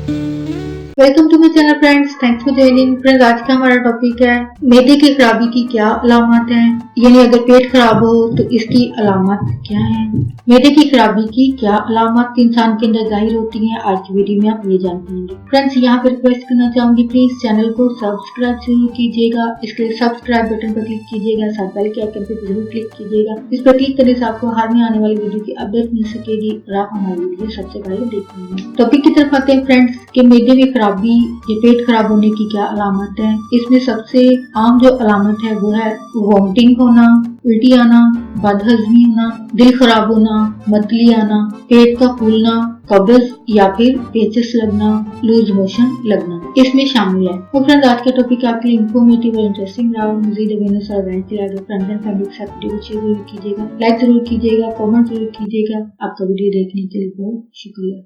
Welcome to my channel friends, thanks for joining. Friends, आज का हमारा टॉपिक है मैदे की खराबी की क्या अलामत हैं, यानी अगर पेट खराब हो तो इसकी अलामत क्या है। मैदे की खराबी की क्या अलामत इंसान के अंदर जाहिर होती हैं, आज की वीडियो में आप ये जान पाएंगे। फ्रेंड्स, यहाँ पर रिक्वेस्ट करना चाहूंगी, प्लीज चैनल को सब्सक्राइब जरूर कीजिएगा। इसके लिए सब्सक्राइब बटन पर क्लिक कीजिएगा, साथ बेल के आइकन पर जरूर क्लिक कीजिएगा। इस पर क्लिक करने से आपको हर में आने वाली वीडियो की अपडेट मिल सकेगी और आप हमारी वीडियो सबसे पहले देख पाएंगे। टॉपिक की तरफ आते हैं फ्रेंड्स कि मैदे में खराबी या पेट खराब होने की क्या अलामत है। इसमें सबसे आम जो अलामत है वो है वॉमिटिंग होना, उल्टी आना, बदहजमी होना, दिल खराब होना, मतली आना, पेट का फूलना, कब्ज या फिर पेचिस लगना, लूज मोशन लगना इसमें शामिल है। तो फ्रेंड्स, आज का टॉपिक आपके लिए इंफॉर्मेटिव और इंटरेस्टिंग रहा। मजीद अवेयरनेस और अवेयरनेस के लिए फ्रेंड्स एंड फैमिली के साथ वीडियो शेयर जरूर कीजिएगा, लाइक जरूर कीजिएगा, कमेंट जरूर कीजिएगा। आपका वीडियो देखने के लिए बहुत शुक्रिया।